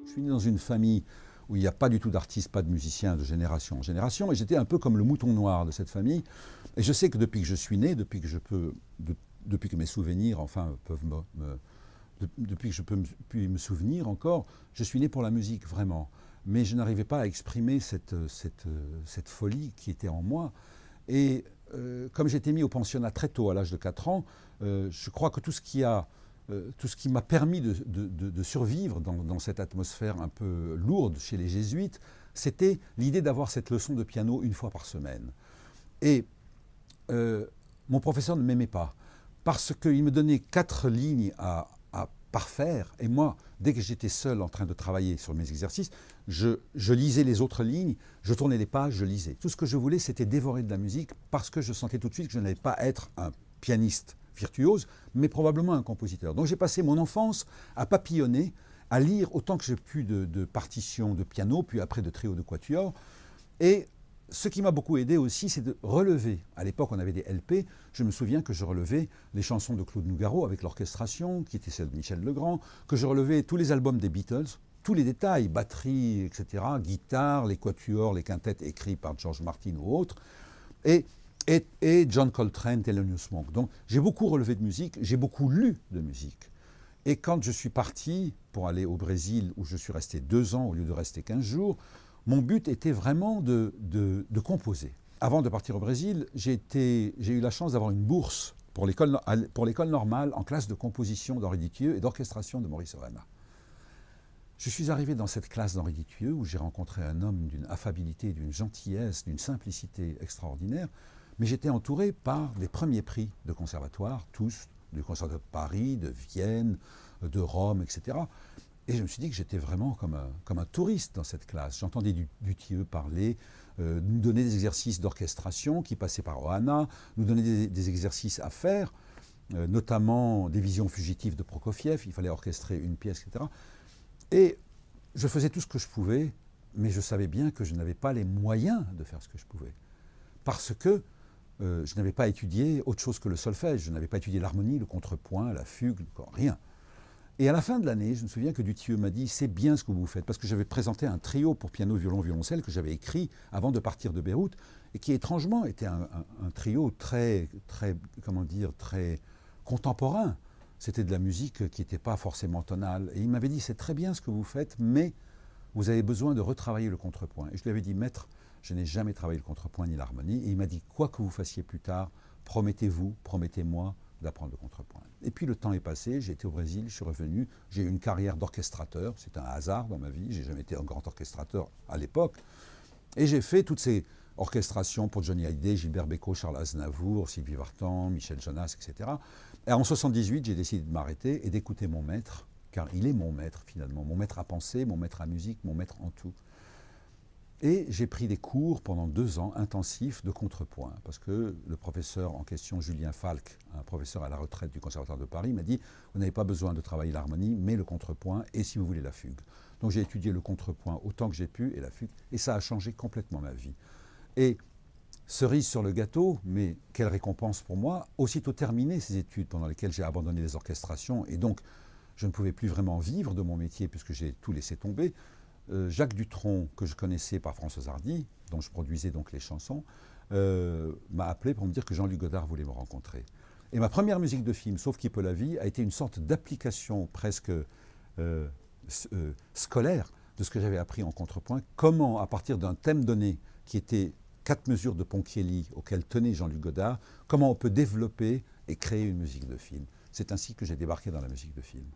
Je suis né dans une famille où il n'y a pas du tout d'artistes, pas de musiciens de génération en génération, et j'étais un peu comme le mouton noir de cette famille. Et je sais que depuis que je suis né, depuis que mes souvenirs, enfin, depuis que je peux puis me souvenir encore, je suis né pour la musique, vraiment. Mais je n'arrivais pas à exprimer cette folie qui était en moi. Et comme j'étais mis au pensionnat très tôt, à l'âge de 4 ans, je crois que tout ce qui m'a permis de survivre dans cette atmosphère un peu lourde chez les jésuites, c'était l'idée d'avoir cette leçon de piano une fois par semaine. Et mon professeur ne m'aimait pas, parce qu'il me donnait 4 lignes à parfaire, et moi, dès que j'étais seul en train de travailler sur mes exercices, je lisais les autres lignes, je tournais les pages, je lisais. Tout ce que je voulais, c'était dévorer de la musique, parce que je sentais tout de suite que je n'allais pas être un pianiste virtuose, mais probablement un compositeur. Donc j'ai passé mon enfance à papillonner, à lire autant que j'ai pu de partitions de piano, puis après de trio de quatuor. Et ce qui m'a beaucoup aidé aussi, c'est de relever. À l'époque, on avait des LP. Je me souviens que je relevais les chansons de Claude Nougaro avec l'orchestration, qui était celle de Michel Legrand, que je relevais tous les albums des Beatles, tous les détails, batterie, etc., guitare, les quatuors, les quintettes écrits par George Martin ou autres, et John Coltrane, Thelonious Monk. Donc j'ai beaucoup relevé de musique, j'ai beaucoup lu de musique. Et quand je suis parti pour aller au Brésil, où je suis resté 2 ans au lieu de rester 15 jours, mon but était vraiment de composer. Avant de partir au Brésil, j'ai eu la chance d'avoir une bourse pour l'école normale en classe de composition d'Henri Dutilleux et d'orchestration de Maurice Ohana. Je suis arrivé dans cette classe d'Henri Dutilleux où j'ai rencontré un homme d'une affabilité, d'une gentillesse, d'une simplicité extraordinaire, mais j'étais entouré par des premiers prix de conservatoire, tous, du Conservatoire de Paris, de Vienne, de Rome, etc. Et je me suis dit que j'étais vraiment comme un touriste dans cette classe. J'entendais Dutilleux parler, nous donner des exercices d'orchestration qui passaient par Ohana, nous donner des exercices à faire, notamment des visions fugitives de Prokofiev, il fallait orchestrer une pièce, etc. Et je faisais tout ce que je pouvais, mais je savais bien que je n'avais pas les moyens de faire ce que je pouvais. Parce que je n'avais pas étudié autre chose que le solfège, je n'avais pas étudié l'harmonie, le contrepoint, la fugue, rien. Et à la fin de l'année, je me souviens que Dutilleux m'a dit « c'est bien ce que vous faites », parce que j'avais présenté un trio pour piano, violon, violoncelle que j'avais écrit avant de partir de Beyrouth, et qui étrangement était un trio très contemporain. C'était de la musique qui n'était pas forcément tonale. Et il m'avait dit « c'est très bien ce que vous faites, mais vous avez besoin de retravailler le contrepoint ». Et je lui avais dit « maître, je n'ai jamais travaillé le contrepoint ni l'harmonie ». Et il m'a dit « quoi que vous fassiez plus tard, promettez-vous, promettez-moi d'apprendre le contrepoint ». Et puis le temps est passé, j'ai été au Brésil, je suis revenu, j'ai eu une carrière d'orchestrateur, c'est un hasard dans ma vie, j'ai jamais été un grand orchestrateur à l'époque. Et j'ai fait toutes ces orchestrations pour Johnny Hallyday, Gilbert Bécaud, Charles Aznavour, Sylvie Vartan, Michel Jonas, etc. Et en 1978, j'ai décidé de m'arrêter et d'écouter mon maître, car il est mon maître finalement, mon maître à penser, mon maître à musique, mon maître en tout. Et j'ai pris des cours pendant 2 ans intensifs de contrepoint, parce que le professeur en question, Julien Falk, un professeur à la retraite du Conservatoire de Paris, m'a dit « vous n'avez pas besoin de travailler l'harmonie, mais le contrepoint, et si vous voulez la fugue ». Donc j'ai étudié le contrepoint autant que j'ai pu, et la fugue, et ça a changé complètement ma vie. Et cerise sur le gâteau, mais quelle récompense pour moi, aussitôt terminé ces études pendant lesquelles j'ai abandonné les orchestrations, et donc je ne pouvais plus vraiment vivre de mon métier puisque j'ai tout laissé tomber. Jacques Dutronc, que je connaissais par Françoise Hardy, dont je produisais donc les chansons, m'a appelé pour me dire que Jean-Luc Godard voulait me rencontrer. Et ma première musique de film, Sauf qui peut la vie, a été une sorte d'application presque scolaire de ce que j'avais appris en contrepoint. Comment, à partir d'un thème donné, qui était 4 mesures de Ponchielli auxquelles tenait Jean-Luc Godard, comment on peut développer et créer une musique de film. C'est ainsi que j'ai débarqué dans la musique de film.